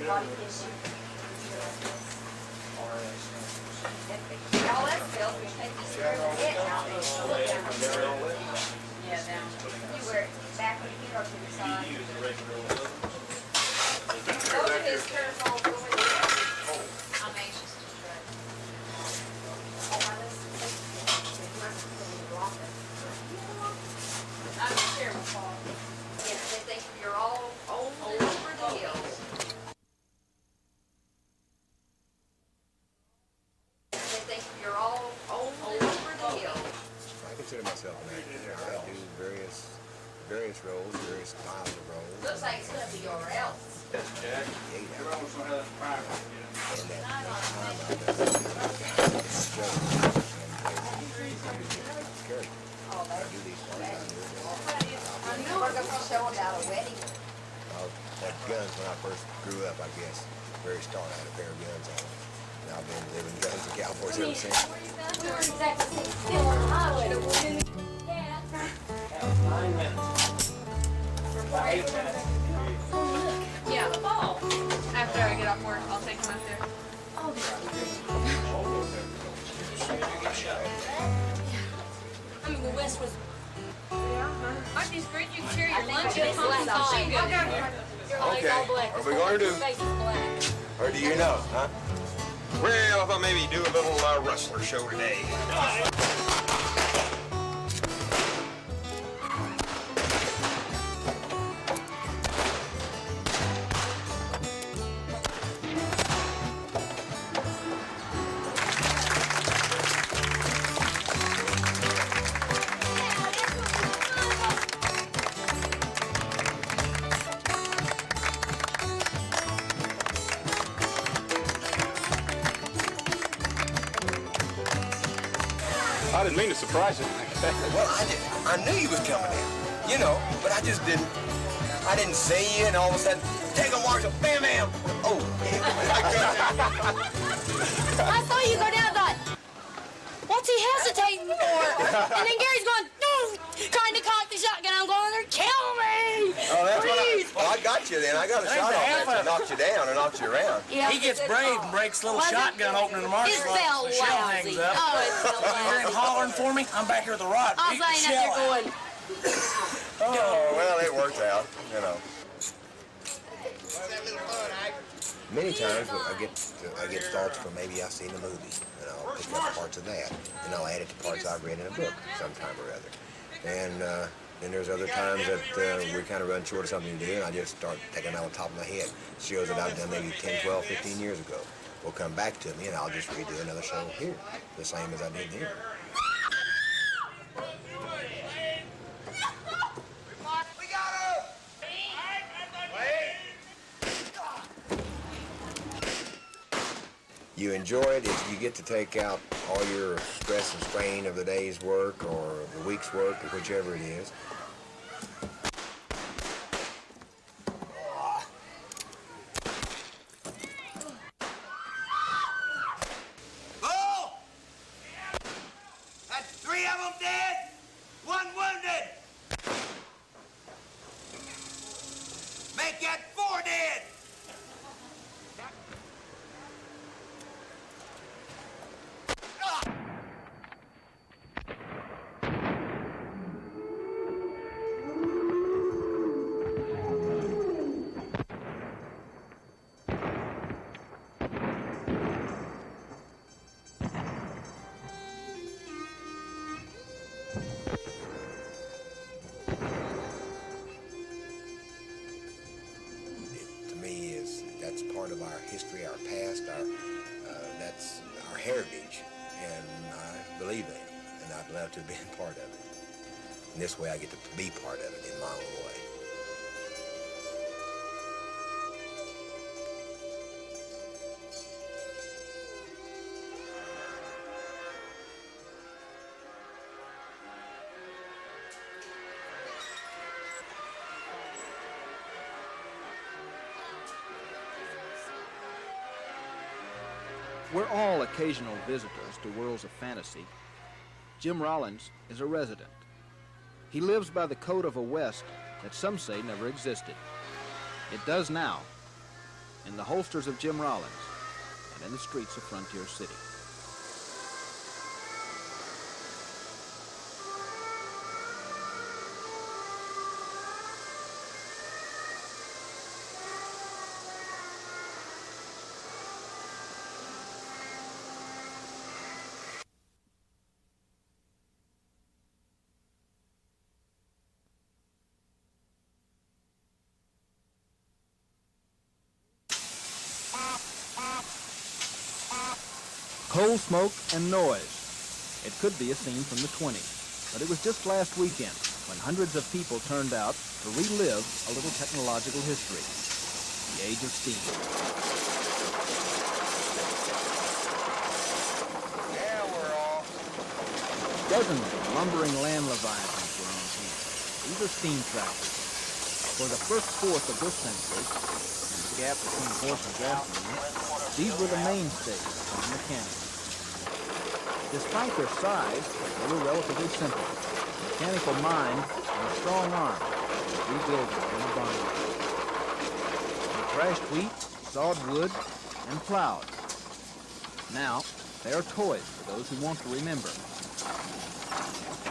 body tissue. All that spells, we take these squares of head out and look down. Yeah, down. You wear it back when you get over to the side. Those are his curves all over there. I'm anxious to try. I'm sure we'll fall. Yes, they think you're all old over the hills. They think you're all old over the hills. I consider myself an actor. I do various roles, various styles of roles. Looks like it's gonna be your else. Yes, Jack. You're almost gonna have that fire again. And that next time I do I do these parts out here. I knew we're gonna show about a wedding. I had guns when I first grew up, I guess. Very start, I had a pair of guns on. And I've been living guns and cowboys ever since. We were exactly still on the highway. Yeah. 9 minutes. 8 minutes. Yeah, the ball. After I get off work, I'll take him out there. Oh, I mean, the West was. Aren't these great? You can share your lunch and pumpkin pie. Okay, are we going to do? Or do you know, huh? Well, I thought maybe do a little wrestler show today. I didn't mean to surprise you. Well, I knew you was coming in, you know, but I just didn't see you, and all of a sudden, take a Marshall, bam, bam. Oh, I saw you go down, I thought, what's he hesitating for? And then Gary's going, trying to cock the shotgun. I'm going there, kill me! Oh, that's Please! well, I got you then. I got a shot off there to knock you down or knock you around. Yeah, He gets brave and breaks a little shotgun opening the marshal. It felt The shell lousy. hangs up. Oh, it felt You hear him lousy. hollering for me? I'm back here with the rod. I was beating the laying out shell there out. going, Oh, well, it worked out, you know. Many times I get thoughts from maybe I've seen a movie, and I'll pick up parts of that, and I'll add it to parts I've read in a book sometime or other. And then there's other times that we kind of run short of something to do, and I just start taking them on the top of my head. Shows that I've done maybe 10, 12, 15 years ago will come back to me, and I'll just redo another show here, the same as I did then. You enjoy it if you get to take out all your stress and strain of the day's work or the week's work or whichever it is. Bull! That's 3 of them dead, 1 wounded. Make that 4 dead. That's part of our history, our past, that's our heritage, and I believe in it, and I'd love to have been part of it. And this way I get to be part of it in my own way. We're all occasional visitors to worlds of fantasy. Jim Rollins is a resident. He lives by the code of a West that some say never existed. It does now. in the holsters of Jim Rollins and in the streets of Frontier City. Coal, smoke, and noise. It could be a scene from the 20s, but it was just last weekend when hundreds of people turned out to relive a little technological history, the age of steam. Yeah, we're off. Dozens of lumbering land leviathans were on hand. These are steam tractors. For the first fourth of this century, and the gap between horse and gasoline, these were the mainstays of the mechanics. Despite their size, they were relatively simple. Mechanical mind and a strong arm to rebuild them in a barn. They thrashed wheat, sawed wood, and plowed. Now, they are toys for those who want to remember.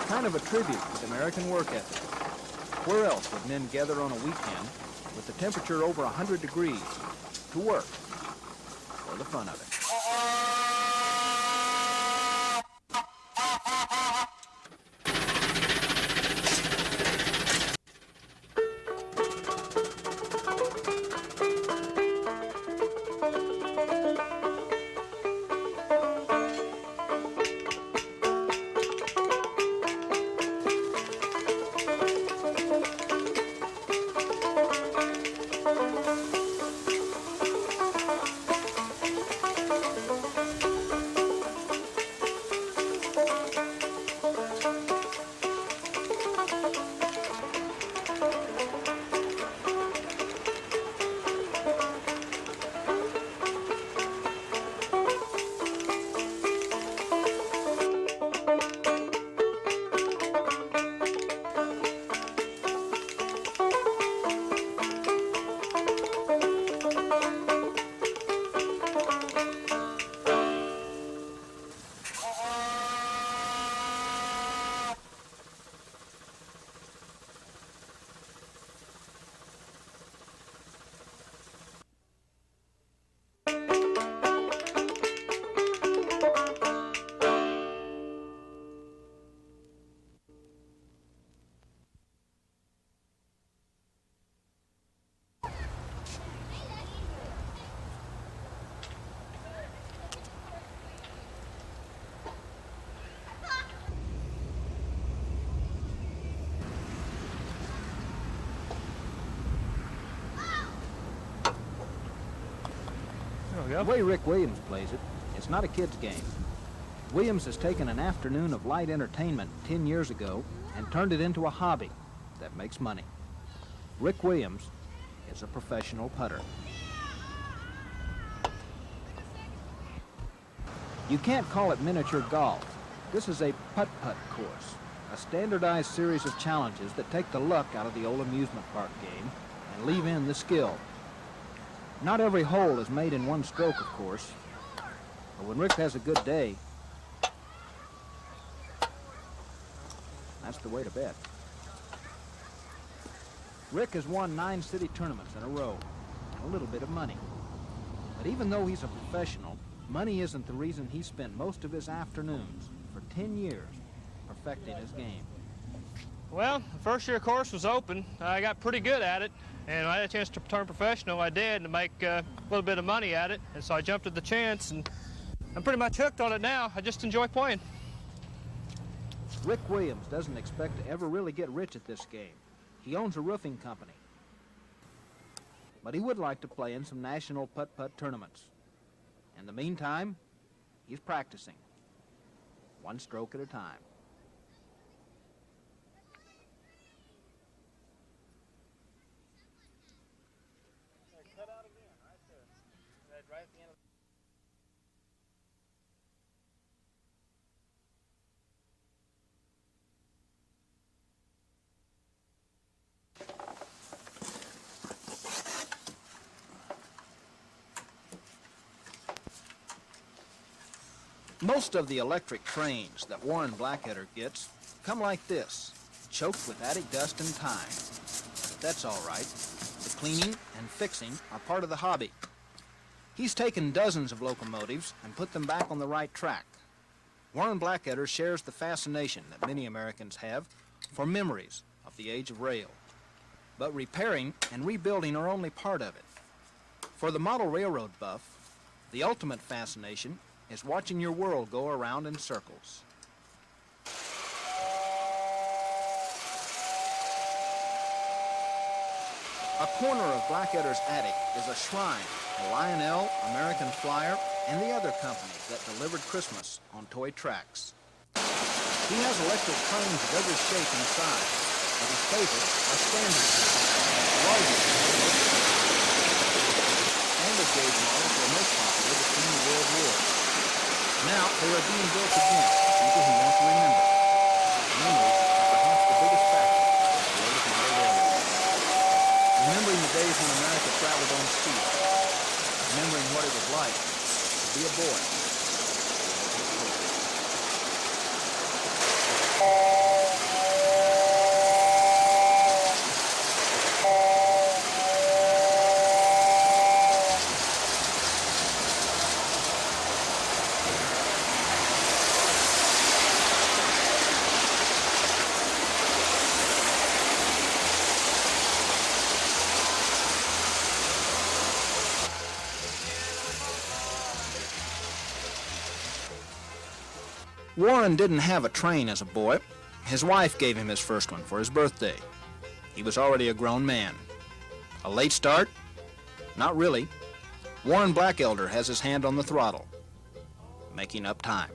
Kind of a tribute to the American work ethic. Where else would men gather on a weekend with the temperature over 100 degrees to work for the fun of it? The way Rick Williams plays it, it's not a kid's game. Williams has taken an afternoon of light entertainment 10 years ago and turned it into a hobby that makes money. Rick Williams is a professional putter. You can't call it miniature golf. This is a putt-putt course, a standardized series of challenges that take the luck out of the old amusement park game and leave in the skill. Not every hole is made in one stroke, of course, but when Rick has a good day, that's the way to bet. Rick has won 9 city tournaments in a row, and a little bit of money. But even though he's a professional, money isn't the reason he spent most of his afternoons for 10 years perfecting his game. Well, the first year course was open. I got pretty good at it, and I had a chance to turn professional. I did, to make a little bit of money at it, and so I jumped at the chance, and I'm pretty much hooked on it now. I just enjoy playing. Rick Williams doesn't expect to ever really get rich at this game. He owns a roofing company. But he would like to play in some national putt-putt tournaments. In the meantime, he's practicing, one stroke at a time. Cut out again, right there. Right at the end of Most of the electric trains that Warren Blackheader gets come like this, choked with attic dust and time. But that's all right. The cleaning and fixing are part of the hobby. He's taken dozens of locomotives and put them back on the right track. Warren Blackheader shares the fascination that many Americans have for memories of the age of rail. But repairing and rebuilding are only part of it. For the model railroad buff, the ultimate fascination is watching your world go around in circles. A corner of Blackheader's attic is a shrine to Lionel, American Flyer, and the other companies that delivered Christmas on toy tracks. He has electric trains of every shape and size, but his favorites are standard larger standard gauge models were most popular between the World Wars. Now they are being built again for people who want to remember. Memories are perhaps the biggest factor in the world of model railroad. Remembering the days when America traveled on steel. Remembering what it was like to be a boy. Warren didn't have a train as a boy. His wife gave him his first one for his birthday. He was already a grown man. A late start? Not really. Warren Blackheader has his hand on the throttle, making up time.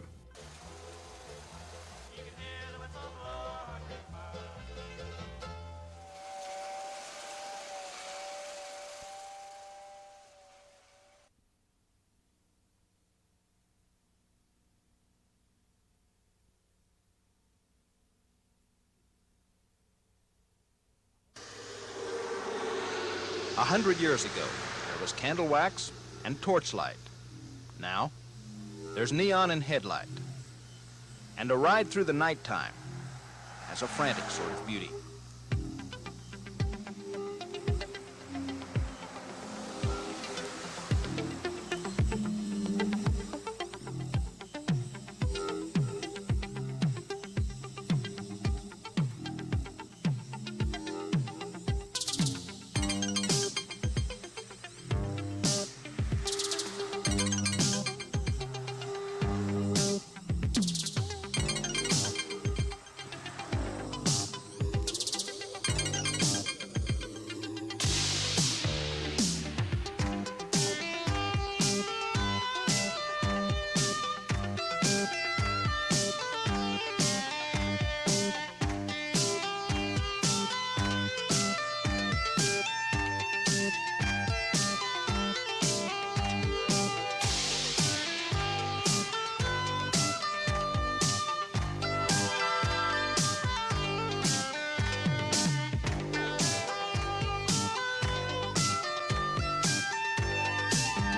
100 years ago, there was candle wax and torchlight. Now, there's neon and headlight. And a ride through the nighttime has a frantic sort of beauty.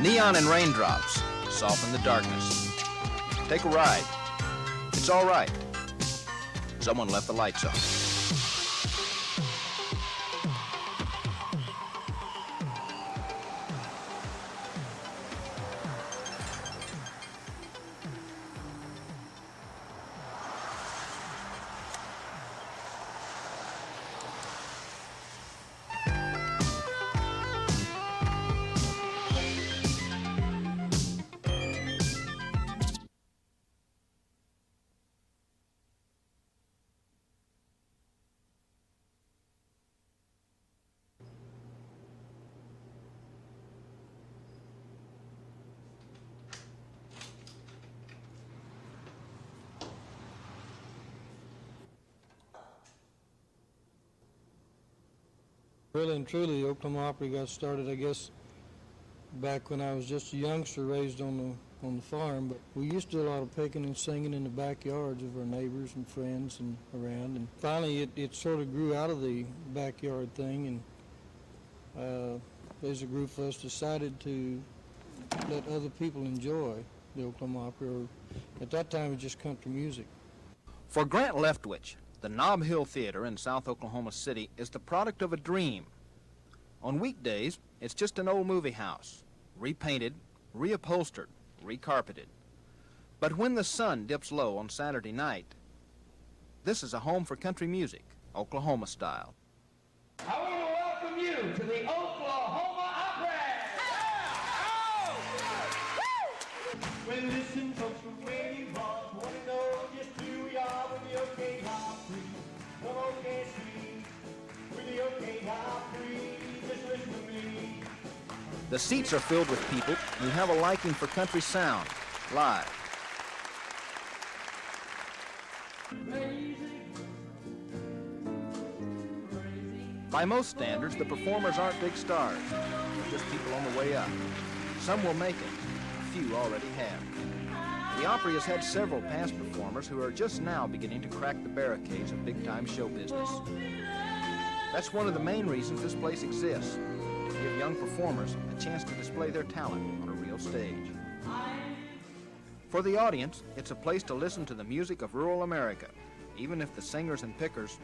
Neon and raindrops soften the darkness. Take a ride. It's all right. Someone left the lights on. Really and truly, the Oklahoma Opry got started, I guess, back when I was just a youngster raised on the farm. But we used to do a lot of picking and singing in the backyards of our neighbors and friends and around. And finally, it sort of grew out of the backyard thing. And as a group of us decided to let other people enjoy the Oklahoma Opry, or At that time, it was just country music. For Grant Leftwitch, the Nob Hill Theater in South Oklahoma City is the product of a dream. On weekdays, it's just an old movie house, repainted, reupholstered, recarpeted. But when the sun dips low on Saturday night, this is a home for country music, Oklahoma style. I want to welcome you to the Oklahoma Opry! Well, listen, folks, from where you are, want to know just who we are with the OK Opry. Come on, dance street, with the OK Opry, just listen to me. The seats are filled with people who have a liking for country sound, live. By most standards, the performers aren't big stars. They're just people on the way up. Some will make it. A few already have. The Opry has had several past performers who are just now beginning to crack the barricades of big-time show business. That's one of the main reasons this place exists, to give young performers a chance to display their talent on a real stage. For the audience, it's a place to listen to the music of rural America, even if the singers and pickers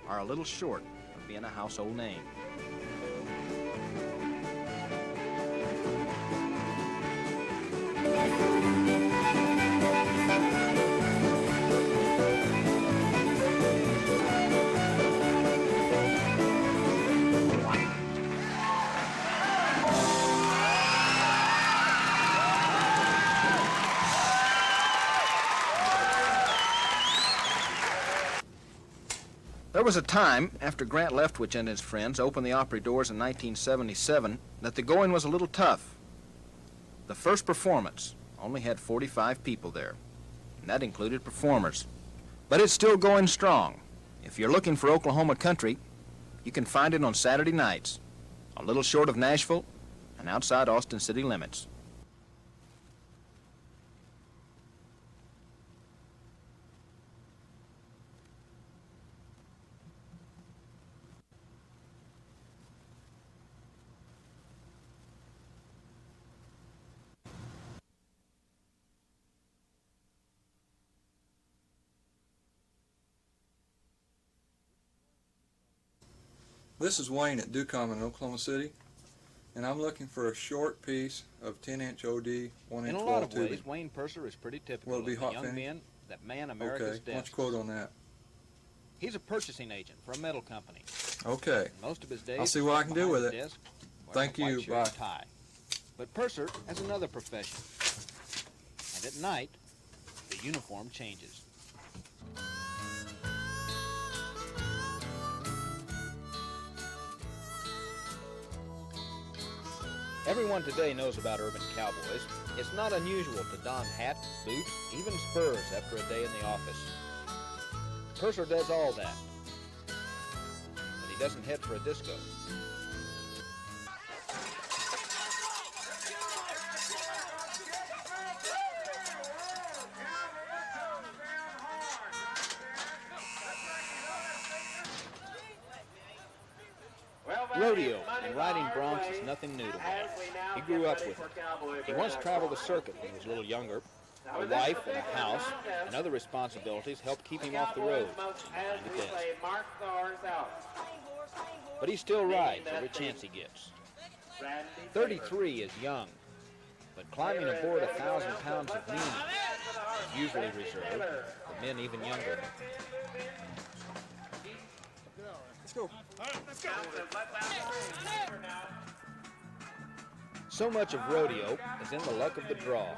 are a little short of being a household name. There was a time, after Grant Leftwitch and his friends opened the Opry doors in 1977, that the going was a little tough. The first performance only had 45 people there, and that included performers. But it's still going strong. If you're looking for Oklahoma country, you can find it on Saturday nights, a little short of Nashville and outside Austin city limits. This is Wayne at Ducom in Oklahoma City, and I'm looking for a short piece of 10-inch OD, 1-inch In a wall lot of tubing. ways, Wayne Purser is pretty typical Will it be of the hot young finish? men that man America's Okay, why don't desks. you quote on that? He's a purchasing agent for a metal company. Okay. And most of his days, I'll see what I can do behind with the it. desk, Thank wearing a you, white shirt bye. and tie. But Purser has another profession, and at night, the uniform changes. Everyone today knows about urban cowboys. It's not unusual to don hat, boots, even spurs after a day in the office. Purser does all that, but he doesn't head for a disco. Rodeo and riding broncs is nothing new to him. He grew up with it. He once traveled the circuit when he was a little younger. A wife and a house and other responsibilities helped keep him off the road and behind the desk. But he still rides every chance he gets. 33 is young, but climbing aboard 1,000 pounds of meaning is usually reserved for men even younger. Let's go. So much of rodeo is in the luck of the draw.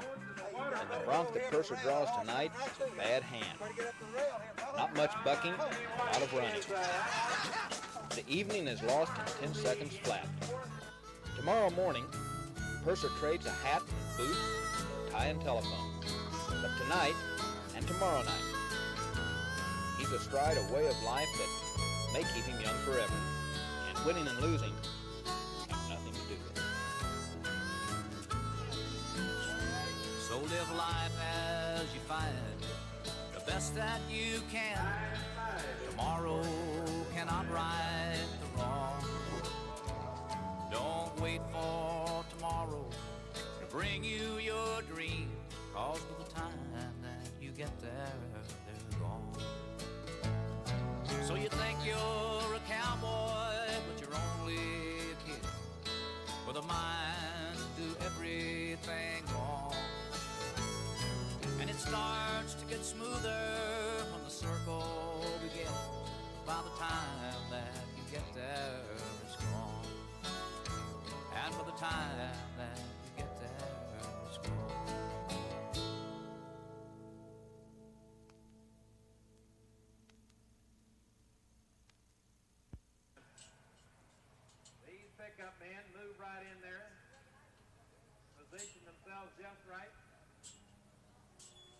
And the bronc that Purser draws tonight is a bad hand. Not much bucking, a lot of running. The evening is lost in 10 seconds flat. Tomorrow morning, Purser trades a hat and boots, tie and telephone. But tonight and tomorrow night, he's astride a way of life that may keep him young forever. And winning and losing have nothing to do with it. So live life as you find the best that you can. Tomorrow cannot right the wrong. Don't wait for tomorrow to bring you your dream, 'cause by the time that you're a cowboy, but you're only a kid with a mind to do everything wrong. And it starts to get smoother when the circle begins. By the time that you get there, it's gone. And by the time that you get there, it's gone. These pickup men move right in there, position themselves just right.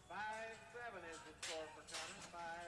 5-7 is the score for Connor. 5